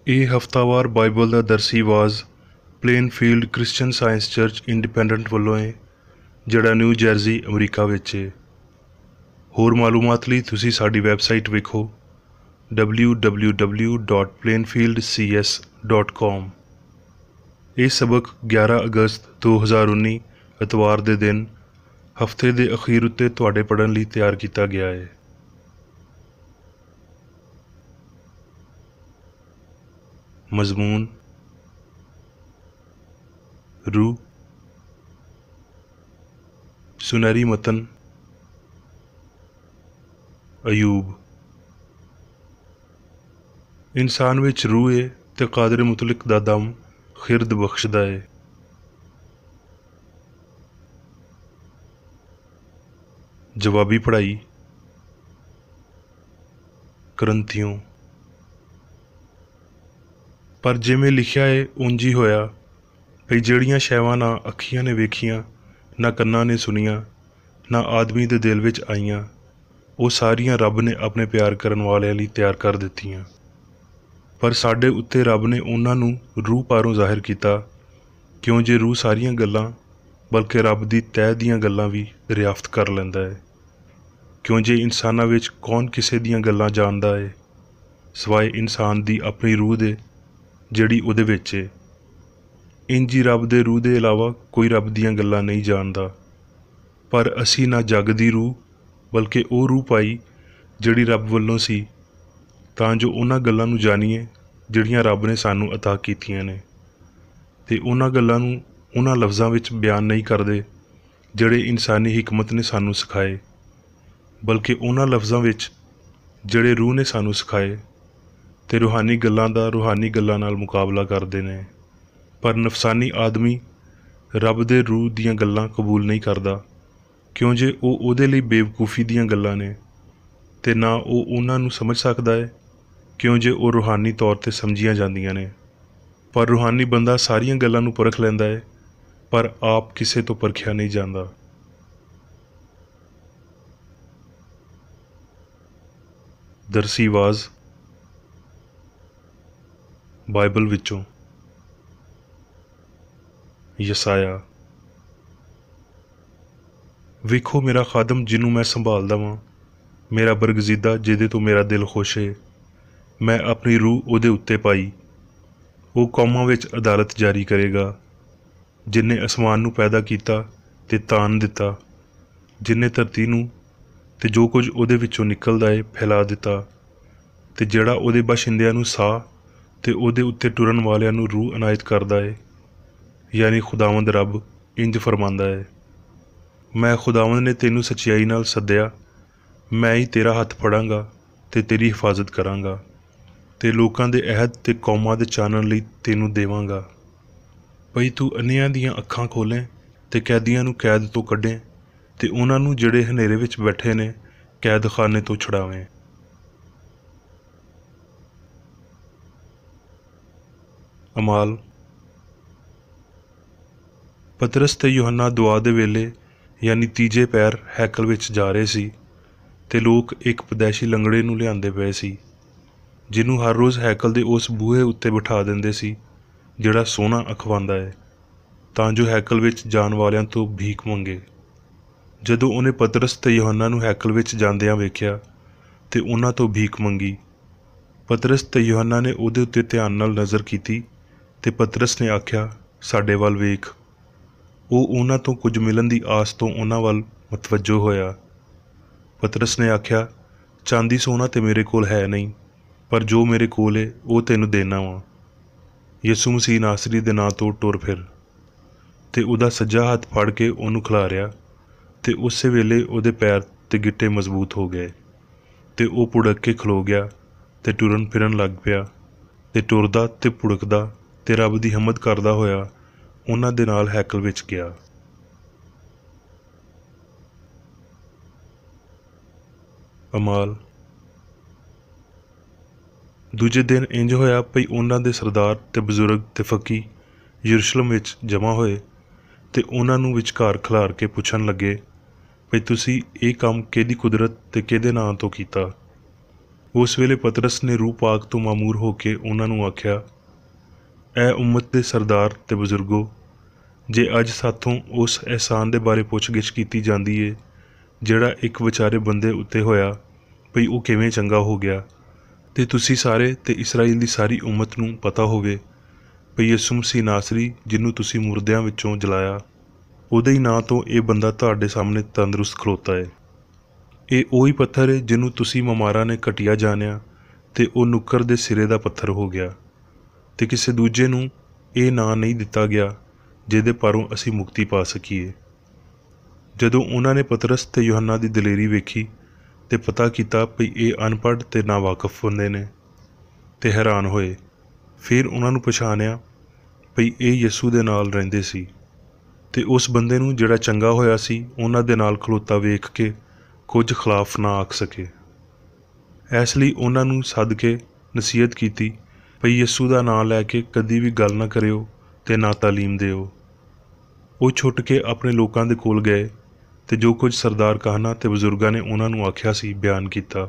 ਇਹ ਹਫ਼ਤਾਵਾਰ ਬਾਈਬਲ ਦਾ ਦਰਸੀ ਆਵਾਜ਼ ਪਲੇਨਫੀਲਡ Christian science church independent ਵੱਲੋਂ ਹੈ, ਜਿਹੜਾ ਨਿਊ ਜਰਜ਼ੀ ਅਮਰੀਕਾ ਵਿੱਚ ਹੈ। ਹੋਰ ਮਾਲੂਮਾਤ ਲਈ ਤੁਸੀਂ ਸਾਡੀ ਵੈਬਸਾਈਟ ਵੇਖੋ www.plainfieldcs.com। ਇਹ ਸਬਕ 11 ਅਗਸਤ 2019 ਐਤਵਾਰ ਦੇ ਦਿਨ ਹਫ਼ਤੇ ਦੇ ਅਖੀਰ ਉੱਤੇ ਤੁਹਾਡੇ ਪੜ੍ਹਨ ਲਈ ਤਿਆਰ ਕੀਤਾ ਗਿਆ ਹੈ। ਮਜ਼ਮੂਨ रूह सुनहरी मतन अयूब। इंसान विच रूह है ते कादर मुतलक दा दम खिरद बख्शदा है। जवाबी पढ़ाई करंथियों। पर जिवें लिखिया है उंज ही होया भई ਜਿਹੜੀਆਂ ਸ਼ੈਵਾਂ ਨਾ ਅੱਖੀਆਂ ਨੇ ਵੇਖੀਆਂ, ਨਾ ਕੰਨਾਂ ਨੇ ਸੁਣੀਆਂ, ਨਾ ਆਦਮੀ ਦੇ ਦਿਲ ਵਿੱਚ ਆਈਆਂ, ਉਹ ਸਾਰੀਆਂ ਰੱਬ ਨੇ ਆਪਣੇ ਪਿਆਰ ਕਰਨ ਵਾਲਿਆਂ ਲਈ ਤਿਆਰ ਕਰ ਦਿੱਤੀਆਂ। ਪਰ ਸਾਡੇ ਉੱਤੇ ਰੱਬ ਨੇ ਉਹਨਾਂ ਨੂੰ ਰੂਹ ਪਾਰੋਂ ਜ਼ਾਹਿਰ ਕੀਤਾ, ਕਿਉਂ ਜੇ ਰੂਹ ਸਾਰੀਆਂ ਗੱਲਾਂ ਬਲਕਿ ਰੱਬ ਦੀ ਤਹਿ ਦੀਆਂ ਗੱਲਾਂ ਵੀ ਦਰਿਆਫਤ ਕਰ ਲੈਂਦਾ ਹੈ। ਕਿਉਂ ਜੇ ਇਨਸਾਨਾਂ ਵਿੱਚ ਕੌਣ ਕਿਸੇ ਦੀਆਂ ਗੱਲਾਂ ਜਾਣਦਾ ਹੈ ਸਿਵਾਏ ਇਨਸਾਨ ਦੀ ਆਪਣੀ ਰੂਹ ਦੇ ਜਿਹੜੀ ਉਹਦੇ ਵਿੱਚ ਹੈ। ਇੰਜ ਹੀ ਰੱਬ ਦੇ ਰੂਹ ਦੇ ਇਲਾਵਾ ਕੋਈ ਰੱਬ ਦੀਆਂ ਗੱਲਾਂ ਨਹੀਂ ਜਾਣਦਾ। ਪਰ ਅਸੀਂ ਨਾ ਜੱਗ ਦੀ ਰੂਹ ਬਲਕਿ ਉਹ ਰੂਹ ਪਾਈ ਜਿਹੜੀ ਰੱਬ ਵੱਲੋਂ ਸੀ, ਤਾਂ ਜੋ ਉਹਨਾਂ ਗੱਲਾਂ ਨੂੰ ਜਾਣੀਏ ਜਿਹੜੀਆਂ ਰੱਬ ਨੇ ਸਾਨੂੰ ਅਤਾ ਕੀਤੀਆਂ ਨੇ, ਅਤੇ ਉਹਨਾਂ ਗੱਲਾਂ ਨੂੰ ਉਹਨਾਂ ਲਫ਼ਜ਼ਾਂ ਵਿੱਚ ਬਿਆਨ ਨਹੀਂ ਕਰਦੇ ਜਿਹੜੇ ਇਨਸਾਨੀ ਹਕਮਤ ਨੇ ਸਾਨੂੰ ਸਿਖਾਏ, ਬਲਕਿ ਉਹਨਾਂ ਲਫ਼ਜ਼ਾਂ ਵਿੱਚ ਜਿਹੜੇ ਰੂਹ ਨੇ ਸਾਨੂੰ ਸਿਖਾਏ, ਅਤੇ ਰੂਹਾਨੀ ਗੱਲਾਂ ਦਾ ਰੂਹਾਨੀ ਗੱਲਾਂ ਨਾਲ ਮੁਕਾਬਲਾ ਕਰਦੇ ਨੇ। ਪਰ ਨਫਸਾਨੀ ਆਦਮੀ ਰੱਬ ਦੇ ਰੂਹ ਦੀਆਂ ਗੱਲਾਂ ਕਬੂਲ ਨਹੀਂ ਕਰਦਾ, ਕਿਉਂ ਜੇ ਉਹ ਉਹਦੇ ਲਈ ਬੇਵਕੂਫੀ ਦੀਆਂ ਗੱਲਾਂ ਨੇ, ਅਤੇ ਨਾ ਉਹ ਉਹਨਾਂ ਨੂੰ ਸਮਝ ਸਕਦਾ ਹੈ, ਕਿਉਂ ਜੇ ਉਹ ਰੂਹਾਨੀ ਤੌਰ 'ਤੇ ਸਮਝੀਆਂ ਜਾਂਦੀਆਂ ਨੇ। ਪਰ ਰੂਹਾਨੀ ਬੰਦਾ ਸਾਰੀਆਂ ਗੱਲਾਂ ਨੂੰ ਪਰਖ ਲੈਂਦਾ ਹੈ, ਪਰ ਆਪ ਕਿਸੇ ਤੋਂ ਪਰਖਿਆ ਨਹੀਂ ਜਾਂਦਾ। ਦਰਸੀ ਆਵਾਜ਼ ਬਾਈਬਲ ਵਿੱਚੋਂ ਯਸਾਇਆ। ਵੇਖੋ ਮੇਰਾ ਖਾਦਮ ਜਿਹਨੂੰ ਮੈਂ ਸੰਭਾਲਦਾ ਵਾਂ, ਮੇਰਾ ਬਰਗਜ਼ੀਦਾ ਜਿਹਦੇ ਤੋਂ ਮੇਰਾ ਦਿਲ ਖੁਸ਼ ਹੈ। ਮੈਂ ਆਪਣੀ ਰੂਹ ਉਹਦੇ ਉੱਤੇ ਪਾਈ। ਉਹ ਕੌਮਾਂ ਵਿੱਚ ਅਦਾਲਤ ਜਾਰੀ ਕਰੇਗਾ। ਜਿਨ੍ਹੇ ਅਸਮਾਨ ਨੂੰ ਪੈਦਾ ਕੀਤਾ ਅਤੇ ਤਾਣ ਦਿੱਤਾ, ਜਿਨ੍ਹੇ ਧਰਤੀ ਨੂੰ ਅਤੇ ਜੋ ਕੁਝ ਉਹਦੇ ਵਿੱਚੋਂ ਨਿਕਲਦਾ ਹੈ ਫੈਲਾ ਦਿੱਤਾ, ਅਤੇ ਜਿਹੜਾ ਉਹਦੇ ਬਾਸ਼ਿੰਦਿਆਂ ਨੂੰ ਸਾਹ ਅਤੇ ਉਹਦੇ ਉੱਤੇ ਟੁਰਨ ਵਾਲਿਆਂ ਨੂੰ ਰੂਹ ਅਨਾਇਤ ਕਰਦਾ ਹੈ। ਯਾਨੀ ਖੁਦਾਵੰਦ ਰੱਬ ਇੰਜ ਫਰਮਾਂਦਾ ਹੈ, ਮੈਂ ਖੁਦਾਵੰਦ ਨੇ ਤੈਨੂੰ ਸੱਚਾਈ ਨਾਲ ਸੱਦਿਆ। ਮੈਂ ਹੀ ਤੇਰਾ ਹੱਥ ਫੜਾਂਗਾ ਅਤੇ ਤੇਰੀ ਹਿਫਾਜ਼ਤ ਕਰਾਂਗਾ, ਅਤੇ ਲੋਕਾਂ ਦੇ ਅਹਿਦ ਅਤੇ ਕੌਮਾਂ ਦੇ ਚਾਨਣ ਲਈ ਤੈਨੂੰ ਦੇਵਾਂਗਾ। ਭਈ ਤੂੰ ਅੰਨ੍ਹਿਆਂ ਦੀਆਂ ਅੱਖਾਂ ਖੋਲ੍ਹੇਂ ਅਤੇ ਕੈਦੀਆਂ ਨੂੰ ਕੈਦ ਤੋਂ ਕੱਢੇਂ, ਅਤੇ ਉਹਨਾਂ ਨੂੰ ਜਿਹੜੇ ਹਨੇਰੇ ਵਿੱਚ ਬੈਠੇ ਨੇ ਕੈਦਖਾਨੇ ਤੋਂ ਛੁਡਾਵੇਂ। ਅਮਾਲ। ਪਤਰਸ ਅਤੇ ਯੂਹੰਨਾ ਦੁਆ ਦੇ ਵੇਲੇ ਯਾਨੀ ਤੀਜੇ ਪੈਰ ਹੈਕਲ ਵਿੱਚ ਜਾ ਰਹੇ ਸੀ, ਅਤੇ ਲੋਕ ਇੱਕ ਪਦੈਸ਼ੀ ਲੰਗੜੇ ਨੂੰ ਲਿਆਂਦੇ ਪਏ ਸੀ, ਜਿਹਨੂੰ ਹਰ ਰੋਜ਼ ਹੈਕਲ ਦੇ ਉਸ ਬੂਹੇ ਉੱਤੇ ਬਿਠਾ ਦਿੰਦੇ ਸੀ ਜਿਹੜਾ ਸੋਨਾ ਅਖਵਾਉਂਦਾ ਹੈ, ਤਾਂ ਜੋ ਹੈਕਲ ਵਿੱਚ ਜਾਣ ਵਾਲਿਆਂ ਤੋਂ ਭੀਖ ਮੰਗੇ। ਜਦੋਂ ਉਹਨੇ ਪਤਰਸ ਅਤੇ ਯੂਹੰਨਾ ਨੂੰ ਹੈਕਲ ਵਿੱਚ ਜਾਂਦਿਆਂ ਵੇਖਿਆ ਅਤੇ ਉਹਨਾਂ ਤੋਂ ਭੀਖ ਮੰਗੀ, ਪਤਰਸ ਅਤੇ ਯੂਹੰਨਾ ਨੇ ਉਹਦੇ ਉੱਤੇ ਧਿਆਨ ਨਾਲ ਨਜ਼ਰ ਕੀਤੀ, ਅਤੇ ਪਤਰਸ ਨੇ ਆਖਿਆ, ਸਾਡੇ ਵੱਲ ਵੇਖ। ਉਹ ਉਹਨਾਂ ਤੋਂ ਕੁਝ ਮਿਲਣ ਦੀ ਆਸ ਤੋਂ ਉਹਨਾਂ ਵੱਲ ਮਤਵੱਜੋ ਹੋਇਆ। ਪਤਰਸ ਨੇ ਆਖਿਆ, ਚਾਂਦੀ ਸੋਨਾ ਤੇ ਮੇਰੇ ਕੋਲ ਹੈ ਨਹੀਂ, ਪਰ ਜੋ ਮੇਰੇ ਕੋਲ ਹੈ ਉਹ ਤੈਨੂੰ ਦੇਣਾ ਵਾਂ। ਯਿਸੂ ਮਸੀਹ ਨਾਸਰੀ ਦੇ ਨਾਂ ਤੋਂ ਟੁਰ ਫਿਰ। ਅਤੇ ਉਹਦਾ ਸੱਜਾ ਹੱਥ ਫੜ ਕੇ ਉਹਨੂੰ ਖਿਲਾਰਿਆ, ਅਤੇ ਉਸੇ ਵੇਲੇ ਉਹਦੇ ਪੈਰ ਅਤੇ ਗਿੱਟੇ ਮਜ਼ਬੂਤ ਹੋ ਗਏ, ਅਤੇ ਉਹ ਪੁੜਕ ਕੇ ਖਲੋ ਗਿਆ ਅਤੇ ਟੁਰਨ ਫਿਰਨ ਲੱਗ ਪਿਆ, ਅਤੇ ਟੁਰਦਾ ਅਤੇ ਪੁੜਕਦਾ ਅਤੇ ਰੱਬ ਦੀ ਹਮਦ ਕਰਦਾ ਹੋਇਆ ਉਹਨਾਂ ਦੇ ਨਾਲ ਹੈਕਲ ਵਿੱਚ ਗਿਆ। ਅਮਾਲ। ਦੂਜੇ ਦਿਨ ਇੰਜ ਹੋਇਆ ਭਈ ਉਹਨਾਂ ਦੇ ਸਰਦਾਰ ਅਤੇ ਬਜ਼ੁਰਗ ਅਤੇ ਫੱਕੀ ਯਰੂਸ਼ਲਮ ਵਿੱਚ ਜਮ੍ਹਾਂ ਹੋਏ, ਅਤੇ ਉਹਨਾਂ ਨੂੰ ਵਿਚਕਾਰ ਖਿਲਾਰ ਕੇ ਪੁੱਛਣ ਲੱਗੇ ਭਈ ਤੁਸੀਂ ਇਹ ਕੰਮ ਕਿਹਦੀ ਕੁਦਰਤ ਅਤੇ ਕਿਹਦੇ ਨਾਂ ਤੋਂ ਕੀਤਾ। उस वेले पतरस ने रूह पाक तो मामूर होके उन्होंने आख्या, ए उम्मत के सरदार ते बजुर्गो, जे अज साथों उस एहसान के बारे पुछ-गिछ की जाती है जिहड़ा एक विचारे बंदे उत्ते होया भई वो किवें चंगा हो गया, ते तुसी सारे ते इसराइल की सारी उम्मत नूं पता होवे भई यसू मसीह नासरी जिन्हों तुसी मुरदियां विचों जलाया, उहदे ही नां तो यह बंदा तुहाडे सामने तंदरुस्त खलोता है। ये ਉਹੀ पत्थर है जिन्हों तुसी ममारा ने घटिया जानिया ते वो नुक्कर दे सिरे दा पत्थर हो गया, ते किसी दूजे नूं ये नां नहीं दिता गया जिहदे पारों असी मुक्ति पा सकीए। जदों उन्होंने पतरस ते यूहन्ना की दलेरी वेखी ते पता किया भई ये अनपढ़ ते नावाकफ बंदे ने, ते हैरान होए। फिर उन्होंने पछाणिया भई ये यसू दे नाल रहिंदे सी, ते उस बंदे नूं जिहड़ा चंगा होया सी उन्हां दे नाल खलोता वेख के कुछ खिलाफ ना आख सके। इसलिए उन्होंने सद के नसीहत की भई यसू का नां लैके कदी भी गल ना करियो ते ना तालीम दिओ। वो छुट के अपने लोगों के कोल गए ते जो कुछ सरदार कहना ते बजुर्गों ने उन्होंने आख्या सी बयान किया।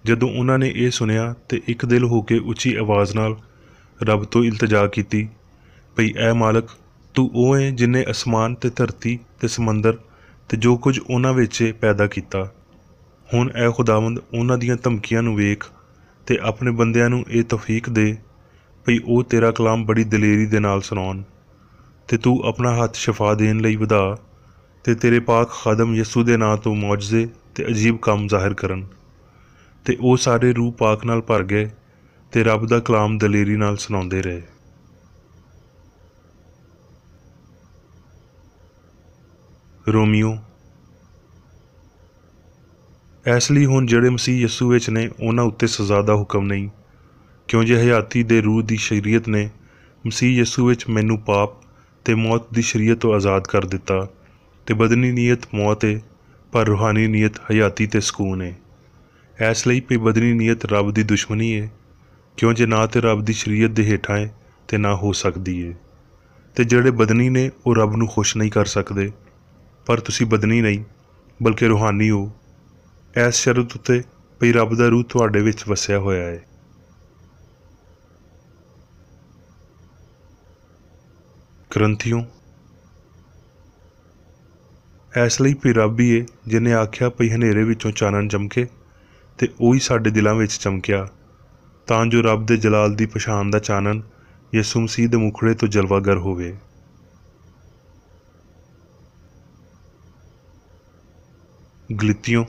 जदों उन्होंने ये सुनिया ते एक दिल होके उच्ची आवाज़ नाल रब तो इल्तजा की भई ए मालक, तू वो है जिन्हें आसमान ते धरती ते समंदर ते जो कुछ उन्हां विच पैदा किया। हुण ए खुदावंद उन्हां दियां धमकियां नूं वेख ते अपने बंदियां नूं ये तौफीक दे भई वो तेरा कलाम बड़ी दलेरी दे नाल सुणाउण, ते तू अपना हथ शफा देण लई वधा ते तेरे पाक खादम यसू दे नां तो मौजज़े ते अजीब काम जाहिर करन। ते वो सारे रूह पाक नाल भर गए ते रब दा कलाम दलेरी नाल सुणाउंदे रहे। रोमियो। इसलिए हुण जिहड़े मसीह यसू विच ने उन्हां उत्ते सज़ा दा हुक्म नहीं, क्यों जे हयाती दे रूह दी शरीयत ने मसीह यसू विच मैनू पाप ते मौत दी शरीयत तो आज़ाद कर दिता। ते बदनी नीयत मौत है पर रूहानी नीयत हयाती ते सकून है। इसलिए भी बदनी नीयत रब दी दुश्मनी है, क्यों जे ना तो रब दी शरीयत दे हेठां है ते ना हो सकती है। ते जिहड़े बदनी ने वो रब नूं खुश नहीं कर सकते। पर तुसी बदनी नहीं बल्कि रूहानी हो, इस शरत उत्ते भई रब दा रूह तुहाडे विच वसिया होया है। ग्रंथियों। इसलिए भी रब ही है जिन्हें आख्या भई हनेरे विचों चानन चमके, ते ओही साडे दिलां विच चमकिया, तां जो रब दे जलाल दी पछाण दा चानन यसू मसीह दे मुखड़े तो जलवागर होवे। गलीतियों।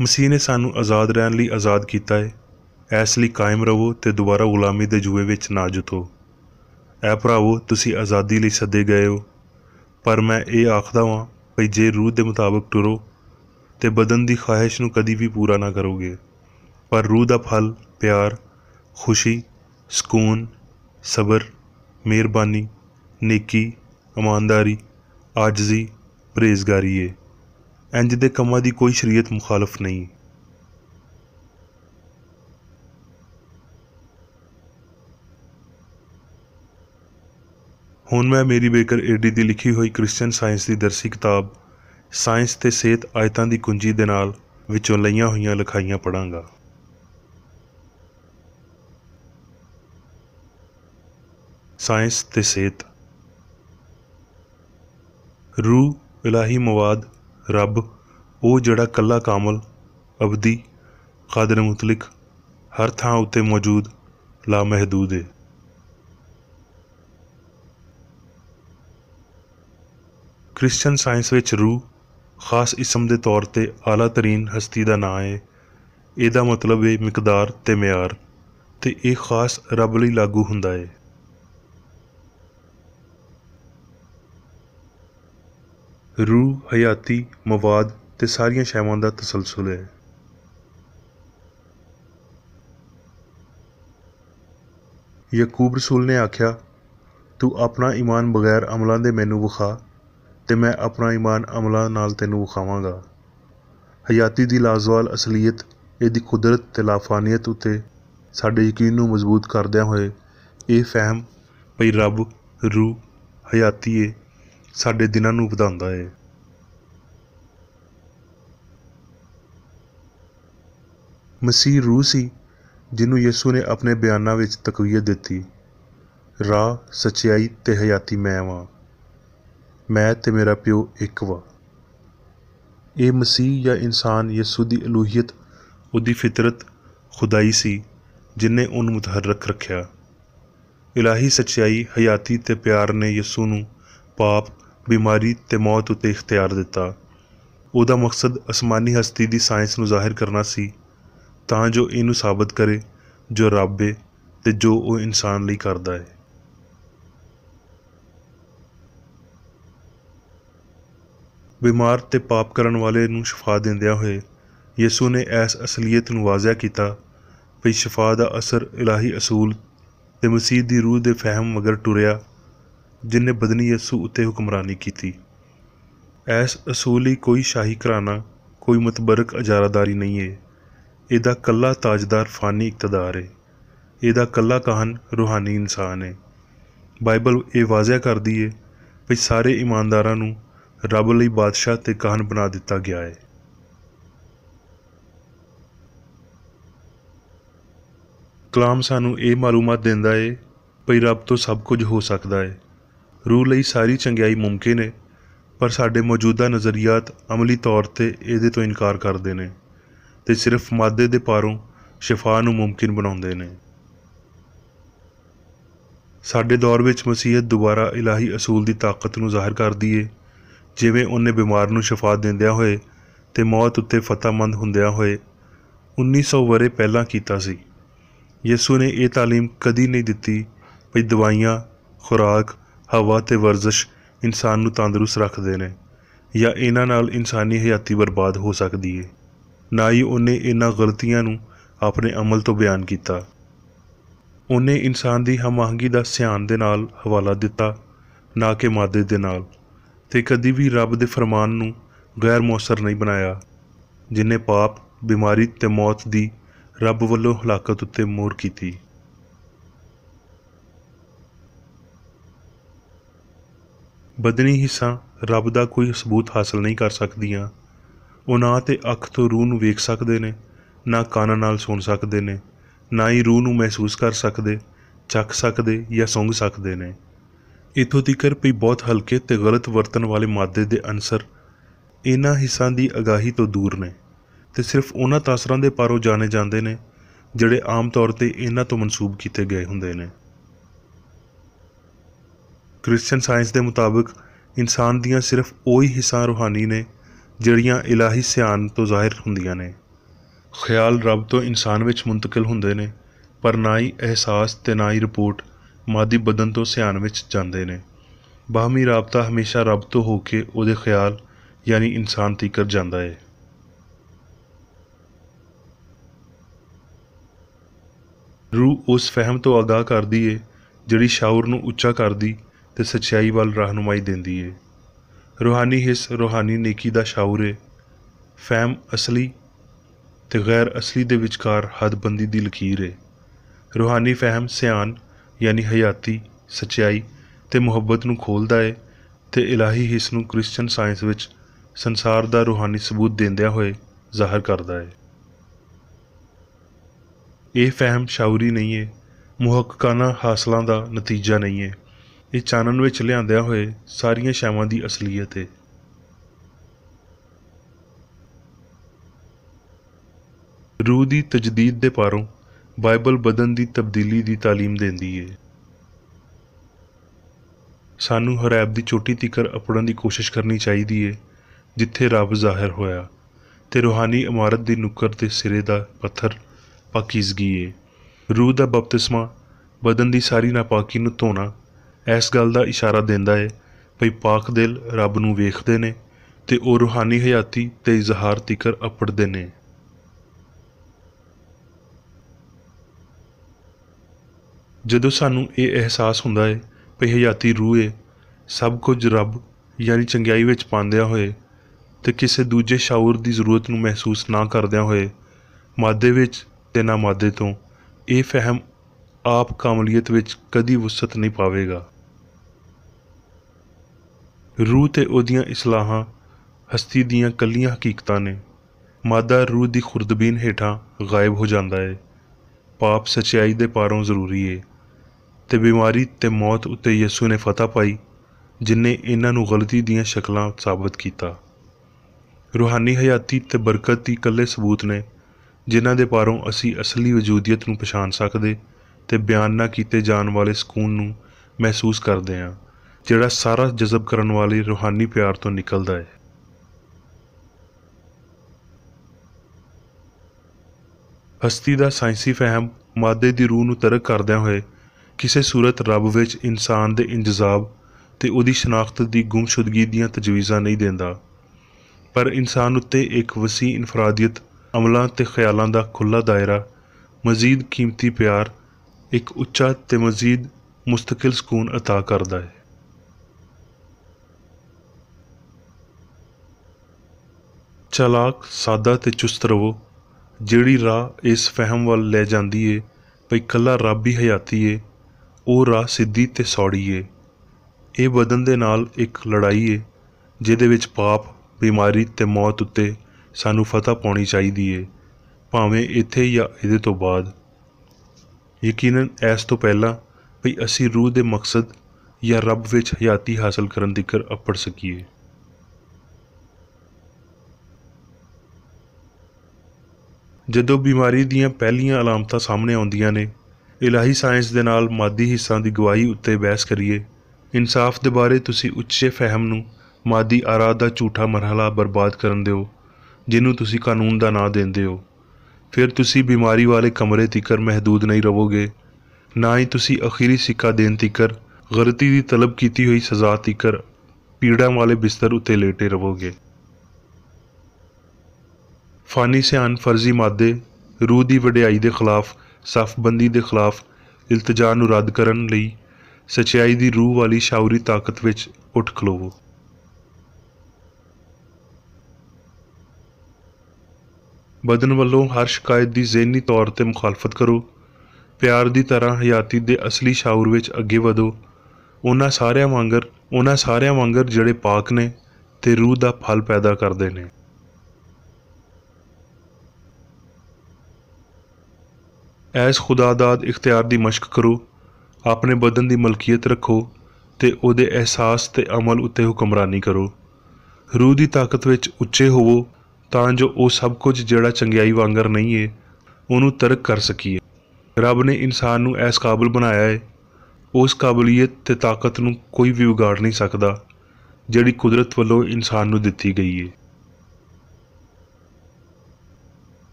मसीह ने सानू आज़ाद रहन लई आज़ाद किया है, इसलिए कायम रवो ते दोबारा गुलामी दे जुए विच ना जुतो। ऐ भरावो, तुसी आज़ादी लई सदे गए हो, पर मैं ये आखदा वां भई जे रूह दे मुताबक टुरो ते बदन दी ख्वाहिश नूं कदी भी पूरा ना करोगे। पर रूह दा फल प्यार, खुशी, सकून, सबर, मेहरबानी, नेकी, ईमानदारी, आजजी, परहेजगारी है। इंज दे कम्मां दी कोई शरीयत मुखालफ नहीं। हुण मैं मेरी बेकर एडी दी लिखी हुई क्रिश्चियन साइंस की दरसी किताब साइंस ते सेहत आयतां दी कुंजी दे नाल विचों लईआं होईआं लिखाइयां पढ़ांगा। साइंस ते सेहत। रूह इलाही मवाद रब वो जड़ा कला कामल अबदी कादर मुतलिक हर थां उत्ते मौजूद लामहदूद है। क्रिश्चियन साइंस विच रूह खास इसम के तौर पर आला तरीन हस्ती का नाँ है। ਇਹਦਾ मतलब है मिकदार ते म्यार, ते ये खास रब लई लागू हुंदा है। रूह हयाती मवाद ते सारियां शैवां दा तसलसल है। यकूब रसूल ने आख्या, तू अपना ईमान बगैर अमलों दे मैनू विखा ते मैं अपना ईमान अमलों नाल तैनू विखावांगा। हयाती दी लाजवाल असलीयत इहदी कुदरत ते लाफानियत उत्ते साडे यकीन नूं मजबूत करदिआं होए ये फहम भई रब रूह हयाती है साडे दिनां नूं वधांदा है। ਮਸੀਹ ਰੂਹ ਸੀ ਜਿਹਨੂੰ ਯਿਸੂ ਨੇ ਆਪਣੇ ਬਿਆਨਾਂ ਵਿੱਚ ਤਕਵੀਅਤ ਦਿੱਤੀ, ਰਾਹ, ਸੱਚਾਈ ਤੇ ਹਯਾਤੀ ਮੈਂ ਵਾਂ, ਮੈਂ ਤੇ ਮੇਰਾ ਪਿਓ ਇੱਕ ਵਾ। ਇਹ ਮਸੀਹ ਜਾਂ ਇਨਸਾਨ ਯਿਸੂ ਦੀ ਅਲੂਹੀਅਤ, ਉਹਦੀ ਫਿਤਰਤ ਖੁਦਾਈ ਸੀ ਜਿਨ੍ਹੇ ਉਹਨੂੰ ਮੁਤਹਰਕ ਰੱਖਿਆ। ਇਲਾਹੀ ਸੱਚਾਈ, ਹਯਾਤੀ ਤੇ ਪਿਆਰ ਨੇ ਯਿਸੂ ਨੂੰ ਪਾਪ, ਬਿਮਾਰੀ ਤੇ ਮੌਤ ਉੱਤੇ ਇਖਤਿਆਰ ਦਿੱਤਾ। ਉਹਦਾ ਮਕਸਦ ਅਸਮਾਨੀ ਹਸਤੀ ਦੀ ਸਾਇੰਸ ਨੂੰ ਜ਼ਾਹਿਰ ਕਰਨਾ ਸੀ ਤਾਂ ਜੋ ਇਹਨੂੰ ਸਾਬਤ ਕਰੇ ਜੋ ਰੱਬ ਏ ਤੇ ਜੋ ਉਹ ਇਨਸਾਨ ਲਈ ਕਰਦਾ ਹੈ। ਬਿਮਾਰ ਤੇ ਪਾਪ ਕਰਨ ਵਾਲੇ ਨੂੰ ਸ਼ਿਫਾ ਦਿੰਦਿਆਂ ਹੋਏ ਯਿਸੂ ਨੇ ਇਸ ਅਸਲੀਅਤ ਨੂੰ ਵਾਜ਼ਿਆ ਕੀਤਾ ਵੀ ਸ਼ਿਫਾ ਦਾ ਅਸਰ ਇਲਾਹੀ ਅਸੂਲ ਤੇ ਮਸੀਹ ਦੀ ਰੂਹ ਦੇ ਫਹਿਮ ਮਗਰ ਟੁਰਿਆ ਜਿਨ੍ਹੇ ਬਦਨੀ ਯਿਸੂ ਉੱਤੇ ਹੁਕਮਰਾਨੀ ਕੀਤੀ। ਇਸ ਅਸੂਲ ਲਈ ਕੋਈ ਸ਼ਾਹੀ ਘਰਾਣਾ, ਕੋਈ ਮੁਤਬਰਕ ਇਜਾਰਾਦਾਰੀ ਨਹੀਂ ਹੈ। ਇਹਦਾ ਕੱਲਾ ਤਾਜਦਾਰ ਫਾਨੀ ਇਕਤਦਾਰ ਹੈ। ਇਹਦਾ ਕੱਲਾ ਕਾਹਨ ਰੂਹਾਨੀ ਇਨਸਾਨ ਹੈ। ਬਾਈਬਲ ਇਹ ਵਾਜ਼ਿਆ ਕਰਦੀ ਹੈ ਵੀ ਸਾਰੇ ਇਮਾਨਦਾਰਾਂ ਨੂੰ ਰੱਬ ਲਈ ਬਾਦਸ਼ਾਹ ਤੇ ਕਾਹਨ ਬਣਾ ਦਿੱਤਾ ਗਿਆ ਹੈ। ਕਲਾਮ ਸਾਨੂੰ ਇਹ ਮਾਲੂਮਾਤ ਦਿੰਦਾ ਹੈ ਵੀ ਰੱਬ ਤੋਂ ਸਭ ਕੁਝ ਹੋ ਸਕਦਾ ਹੈ। ਰੂਹ ਲਈ ਸਾਰੀ ਚੰਗਿਆਈ ਮੁਮਕਿਨ ਹੈ, ਪਰ ਸਾਡੇ ਮੌਜੂਦਾ ਨਜ਼ਰੀਆਤ ਅਮਲੀ ਤੌਰ 'ਤੇ ਇਹਦੇ ਤੋਂ ਇਨਕਾਰ ਕਰਦੇ ਨੇ ਤੇ ਸਿਰਫ ਮਾਦੇ ਦੇ ਪਾਰੋਂ ਸ਼ਿਫਾ ਨੂੰ ਮੁਮਕਿਨ ਬਣਾਉਂਦੇ ਨੇ। ਸਾਡੇ ਦੌਰ ਵਿੱਚ ਮਸੀਹਤ ਦੁਬਾਰਾ ਇਲਾਹੀ ਅਸੂਲ ਦੀ ਤਾਕਤ ਨੂੰ ਜ਼ਾਹਿਰ ਕਰਦੀ ਏ, ਜਿਵੇਂ ਉਹਨੇ ਬਿਮਾਰ ਨੂੰ ਸ਼ਿਫਾ ਦਿੰਦਿਆਂ ਹੋਏ ਤੇ ਮੌਤ ਉੱਤੇ ਫਤਹਿਮੰਦ ਹੁੰਦਿਆਂ ਹੋਏ 1900 ਵਰ੍ਹੇ ਪਹਿਲਾਂ ਕੀਤਾ ਸੀ। ਯਿਸੂ ਨੇ ਇਹ ਤਾਲੀਮ ਕਦੀ ਨਹੀਂ ਦਿੱਤੀ ਵੀ ਦਵਾਈਆਂ, ਖੁਰਾਕ, ਹਵਾ ਤੇ ਵਰਜ਼ਸ਼ ਇਨਸਾਨ ਨੂੰ ਤੰਦਰੁਸਤ ਰੱਖਦੇ ਨੇ ਜਾਂ ਇਹਨਾਂ ਨਾਲ ਇਨਸਾਨੀ ਹਯਾਤੀ ਬਰਬਾਦ ਹੋ ਸਕਦੀ ਹੈ। ਨਾ ਹੀ ਉਹਨੇ ਇਹਨਾਂ ਗਲਤੀਆਂ ਨੂੰ ਆਪਣੇ ਅਮਲ ਤੋਂ ਬਿਆਨ ਕੀਤਾ। ਉਹਨੇ ਇਨਸਾਨ ਦੀ ਹਮਾਹੰਗੀ ਦਾ ਸਿਆਣ ਦੇ ਨਾਲ ਹਵਾਲਾ ਦਿੱਤਾ, ਨਾ ਕਿ ਮਾਦੇ ਦੇ ਨਾਲ, ਤੇ ਕਦੀ ਵੀ ਰੱਬ ਦੇ ਫਰਮਾਨ ਨੂੰ ਗੈਰ ਮੌਸਰ ਨਹੀਂ ਬਣਾਇਆ ਜਿਨ੍ਹੇ ਪਾਪ, ਬਿਮਾਰੀ ਤੇ ਮੌਤ ਦੀ ਰੱਬ ਵੱਲੋਂ ਹਲਾਕਤ ਉੱਤੇ ਮੋਹਰ ਕੀਤੀ। ਬਦਨੀ ਹਿੱਸਾਂ ਰੱਬ ਦਾ ਕੋਈ ਸਬੂਤ ਹਾਸਲ ਨਹੀਂ ਕਰ ਸਕਦੀਆਂ। ਉਹ ਨਾ ਤੇ ਅੱਖ ਤੋਂ ਰੂਹ ਨੂੰ ਵੇਖ ਸਕਦੇ ਨੇ, ਨਾ ਕੰਨ ਨਾਲ ਸੁਣ ਸਕਦੇ ਨੇ, ਨਾ ਹੀ ਰੂਹ ਨੂੰ ਮਹਿਸੂਸ ਕਰ ਸਕਦੇ, ਚੱਖ ਸਕਦੇ ਜਾਂ ਸੁੰਘ ਸਕਦੇ ਨੇ। ਇੱਥੋਂ ਤੀਕਰ ਵੀ ਬਹੁਤ ਹਲਕੇ ਤੇ ਗਲਤ ਵਰਤਣ ਵਾਲੇ ਮਾਦੇ ਦੇ ਅਨਸਰ ਇਹਨਾਂ ਹਿੱਸਾਂ ਦੀ ਅਗਾਹੀ ਤੋਂ ਦੂਰ ਨੇ ਤੇ ਸਿਰਫ ਉਹਨਾਂ ਤਾਸਰਾਂ ਦੇ ਪਾਰੋਂ ਜਾਣੇ ਜਾਂਦੇ ਨੇ ਜਿਹੜੇ ਆਮ ਤੌਰ 'ਤੇ ਇਹਨਾਂ ਤੋਂ ਮਨਸੂਬ ਕੀਤੇ ਗਏ ਹੁੰਦੇ ਨੇ। ਕ੍ਰਿਸਚਨ ਸਾਇੰਸ ਦੇ ਮੁਤਾਬਕ ਇਨਸਾਨ ਦੀਆਂ ਸਿਰਫ ਉਹੀ ਹਿੱਸਾਂ ਰੂਹਾਨੀ ਨੇ ਜਿਹੜੀਆਂ ਇਲਾਹੀ ਸਿਆਣ ਤੋਂ ਜ਼ਾਹਿਰ ਹੁੰਦੀਆਂ ਨੇ। ਖਿਆਲ ਰੱਬ ਤੋਂ ਇਨਸਾਨ ਵਿੱਚ ਮੁੰਤਕਿਲ ਹੁੰਦੇ ਨੇ, ਪਰ ਨਾ ਹੀ ਅਹਿਸਾਸ ਤੇ ਨਾ ਹੀ ਰਿਪੋਰਟ ਮਾਦੀ ਬਦਨ ਤੋਂ ਸਿਆਣ ਵਿੱਚ ਜਾਂਦੇ ਨੇ। ਬਾਹਮੀ ਰਾਬਤਾ ਹਮੇਸ਼ਾ ਰੱਬ ਤੋਂ ਹੋ ਕੇ ਉਹਦੇ ਖਿਆਲ ਯਾਨੀ ਇਨਸਾਨ ਤੀਕਰ ਜਾਂਦਾ ਹੈ। ਰੂਹ ਉਸ ਫਹਿਮ ਤੋਂ ਆਗਾਹ ਕਰਦੀ ਏ ਜਿਹੜੀ ਸ਼ਾਉਰ ਨੂੰ ਉੱਚਾ ਕਰਦੀ ਤੇ ਸੱਚਾਈ ਵੱਲ ਰਹਿਨੁਮਾਈ ਦਿੰਦੀ ਏ। ਰੂਹਾਨੀ ਹਿੱਸ ਰੂਹਾਨੀ ਨੇਕੀ ਦਾ ਸ਼ਾਉਰ ਏ। ਫਹਿਮ ਅਸਲੀ ਤੇ ਗੈਰ ਅਸਲੀ ਦੇ ਵਿਚਕਾਰ ਹੱਦਬੰਦੀ ਦੀ ਲਕੀਰ ਏ। ਰੂਹਾਨੀ ਫਹਿਮ ਸਿਆਣ ਯਾਨੀ ਹਯਾਤੀ, ਸੱਚਾਈ ਤੇ ਮੁਹੱਬਤ ਨੂੰ ਖੋਲ੍ਹਦਾ ਏ ਤੇ ਇਲਾਹੀ ਹਿੱਸ ਨੂੰ ਕ੍ਰਿਸਚਨ ਸਾਇੰਸ ਵਿੱਚ ਸੰਸਾਰ ਦਾ ਰੂਹਾਨੀ ਸਬੂਤ ਦਿੰਦਿਆਂ ਹੋਏ ਜ਼ਾਹਰ ਕਰਦਾ ਏ। ਇਹ ਫਹਿਮ ਸ਼ਾਉਰੀ ਨਹੀਂ ਏ, ਮੁਹੱਕਕਾਨਾ ਹਾਸਲਾਂ ਦਾ ਨਤੀਜਾ ਨਹੀਂ ਏ। ਇਹ ਚਾਨਣ ਵਿੱਚ ਲਿਆਂਦਿਆਂ ਹੋਏ ਸਾਰੀਆਂ ਸ਼ੈਵਾਂ ਦੀ ਅਸਲੀਅਤ ਏ। ਰੂਹ ਦੀ ਤਜਦੀਦ ਦੇ ਪਾਰੋਂ ਬਾਈਬਲ ਬਦਨ ਦੀ ਤਬਦੀਲੀ ਦੀ ਤਾਲੀਮ ਦਿੰਦੀ ਏ। ਸਾਨੂੰ ਹਰੈਬ ਦੀ ਚੋਟੀ ਤੀਕਰ ਅਪੜਨ ਦੀ ਕੋਸ਼ਿਸ਼ ਕਰਨੀ ਚਾਹੀਦੀ ਏ ਜਿੱਥੇ ਰੱਬ ਜ਼ਾਹਿਰ ਹੋਇਆ, ਤੇ ਰੂਹਾਨੀ ਇਮਾਰਤ ਦੀ ਨੁੱਕਰ ਦੇ ਸਿਰੇ ਦਾ ਪੱਥਰ ਪਾਕੀਜ਼ਗੀ ਏ। ਰੂਹ ਦਾ ਬਪਤਿਸਮਾ ਬਦਨ ਦੀ ਸਾਰੀ ਨਾਪਾਕੀ ਨੂੰ ਧੋਣਾ ਇਸ ਗੱਲ ਦਾ ਇਸ਼ਾਰਾ ਦਿੰਦਾ ਏ ਭਈ ਪਾਕ ਦਿਲ ਰੱਬ ਨੂੰ ਵੇਖਦੇ ਨੇ ਤੇ ਉਹ ਰੂਹਾਨੀ ਹਯਾਤੀ ਤੇ ਇਜ਼ਹਾਰ ਤੀਕਰ ਅਪੜਦੇ ਨੇ। ਜਦੋਂ ਸਾਨੂੰ ਇਹ ਅਹਿਸਾਸ ਹੁੰਦਾ ਏ ਭਈ ਹਯਾਤੀ ਰੂਹ ਏ, ਸਭ ਕੁਝ ਰੱਬ ਯਾਨੀ ਚੰਗਿਆਈ ਵਿੱਚ ਪਾਉਂਦਿਆਂ ਹੋਏ ਤੇ ਕਿਸੇ ਦੂਜੇ ਸ਼ਾਉਰ ਦੀ ਜ਼ਰੂਰਤ ਨੂੰ ਮਹਿਸੂਸ ਨਾ ਕਰਦਿਆਂ ਹੋਏ ਮਾਦੇ ਵਿੱਚ ਤੇ ਨਾ ਮਾਦੇ ਤੋਂ, ਇਹ ਫਹਿਮ ਆਪ ਕਾਮਲੀਅਤ ਵਿੱਚ ਕਦੀ ਵੁਸਅਤ ਨਹੀਂ ਪਾਵੇਗਾ। ਰੂਹ ਤੇ ਉਹਦੀਆਂ ਇਸਲਾਹਾਂ ਹਸਤੀ ਦੀਆਂ ਕੱਲੀਆਂ ਹਕੀਕਤਾਂ ਨੇ। मादा रूह की खुरदबीन हेठां गायब हो जाता है। पाप सच्चाई दे पारों जरूरी है ते बीमारी ते मौत उत्ते यसू ने फतह पाई, जिन्हें इन्हां नूं गलती दीयां शक्लां साबित किया। रूहानी हयाती ते बरकत की कल्ले सबूत ने जिन्हां दे पारों असी असली वजूदियत नूं पछाण सकदे ते बयान ना कीते जाण वाले सकून नूं महसूस करदे हां, जिहड़ा सारा जज़ब करन वाले रूहानी प्यार तो निकलदा है। हस्ती दा साइंसी फहम मादे दी रूह नूं तरक करदिआं होए किसी सूरत रब विच इंसान दे इंतजाब ते उहदी शनाख्त दी गुमशुदगी दीयां तजवीज़ां नहीं देंदा, पर इंसान उत्ते एक वसी इनफरादियत अमलों ते ख्यालों दा खुला दायरा, मजीद कीमती प्यार, एक उच्चा ते मजीद मुस्तकिल सकून अता करदा है। चलाक, सादा ते चुस्त रवो। जिहड़ी राह इस फहम वाल लै जांदी है भई कल्ला रब ही हयाती है, वो राह सीधी ते सौड़ी है। ये बदन दे नाल एक लड़ाई है जिहदे विच पाप, बीमारी ते मौत उत्ते सानू फतह पाउणी चाहीदी है, भावें इत्थे या इहदे तो बाद। यकीनन इस तो पहला भई असी रूह दे मकसद या रब विच हयाती हासिल करन तिकर अपड़ सकीए। जदों बीमारी दीयां पहलियां अलामतां सामने आउंदियां ने, इलाही साइंस दे नाल मादी हिस्सां दी गवाही उत्ते बहस करिए। इंसाफ दे बारे तुसी उच्चे फहम नूं मादी आरा दा झूठा मरहला बर्बाद करन दिओ, जिन्नू तुसी कानून दा नां देंदे हो। फिर तुसी बीमारी वाले कमरे तिकर महदूद नहीं रवोगे, ना ही तुसी अखीरी सिक्का देन तिकर, गलती दी तलब कीती हुई सज़ा तिकर पीड़ा वाले बिस्तर उत्ते लेटे रवोगे। फानी सियान फर्जी मादे रूह की वडियाई के खिलाफ, सफबंदी के खिलाफ इल्तजा नूं रद्द करन लई सच्चाई की रूह वाली शाउरी ताकत विच उठ खलोवो। बदन वालों हर शिकायत की ज़हनी तौर पर मुखालफत करो। प्यार की तरह हयाती दे असली शाउर विच अगे वधो। उन्हां सारियां वांगर जिहड़े पाक ने ते रूह का फल पैदा करते हैं। ऐस खुदादाद इख्तियार की मशक करो। अपने बदन की मलकीयत रखो ते उहदे एहसास ते अमल उत्ते हुक्मरानी करो। रूह की ताकत विच उच्चे होवो तां जो वो सब कुछ जिहड़ा चंगियाई वांगर नहीं है उन्होंने तर्क कर सकीए। रब ने इंसान नूं इस काबिल बनाया है, उस काबलियत ते ताकत नूं कोई भी बिगाड़ नहीं सकता जिहड़ी कुदरत वालों इंसान नूं दित्ती गई है।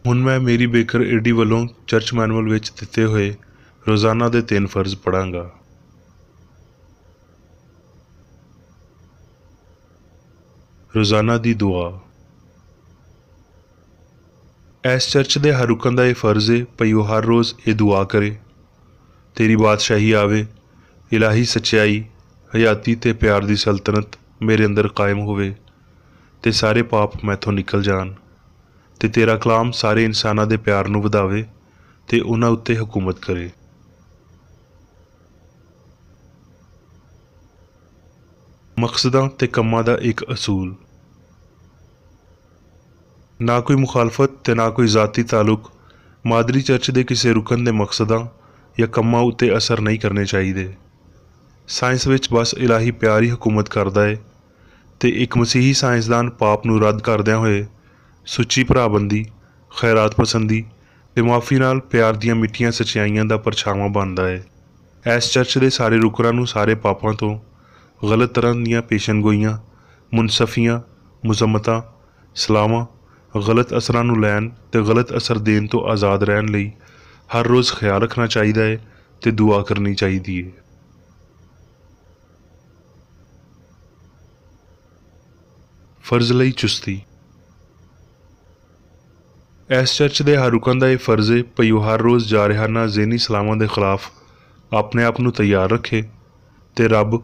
हुण मैं मेरी बेकर एडी वालों चर्च मैनुअल विच दिते हुए रोज़ाना दे 3 फर्ज पढ़ांगा। रोज़ाना दी दुआ। इस चर्च दे हर रुकन का यह फर्ज है भई वो हर रोज़ ये दुआ करे, तेरी बादशाही आवे, इलाही सच्चाई, हयाती ते प्यार की सल्तनत मेरे अंदर कायम होवे ते सारे पाप मैथों निकल जान, ते तेरा कलाम सारे इंसानां दे प्यार नूं वधावे ते उन्हां उत्ते हुकूमत करे। मकसदां ते कम्मां दा एक असूल। ना कोई मुखालफत ते ना कोई ज़ाती ताल्लुक मादरी चर्च दे किसी रुकन दे मकसदां या कम्मां उत्ते असर नहीं करने चाहिए। साइंस विच बस इलाही प्यार ही हुकूमत करदा है ते एक मसीही साइंसदान पाप नूं रद्द करदिआं होए सुच्ची भराबंदी, खैरात पसंदी ते माफ़ी नाल प्यार दीयां मिठियां सच्चाइयां दा परछावां बनदा है। इस चर्च दे सारे रुकनां नूं सारे पापां तो, गलत तरह दीयां पेशनगोइयां, मुनसफियां, मुजम्मतां, सलावां, गलत असरां नूं लैण ते गलत असर देण तो आज़ाद रहण लई हर रोज़ ख्याल रखना चाहिए है ते दुआ करनी चाहिए है। फर्ज लई चुस्ती। इस चर्च दे हर रुकन का यह फर्ज है भई वो हर रोज़ जारहाना ज़हनी सलावां के खिलाफ अपने आप नूं तैयार रखे ते रब,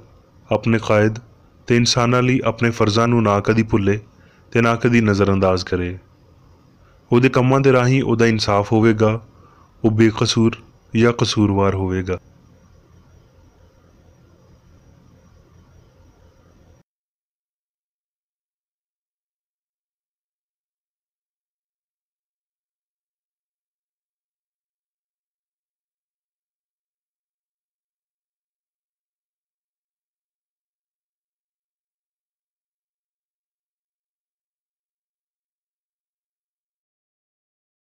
अपने कायद ते इंसानां लई अपने फर्जां नूं ना कदी भुल्ले ते ना कदी नज़रअंदाज करे। उहदे कम्मां दे राहीं उहदा इंसाफ होवेगा, वो बेकसूर या कसूरवार होवेगा।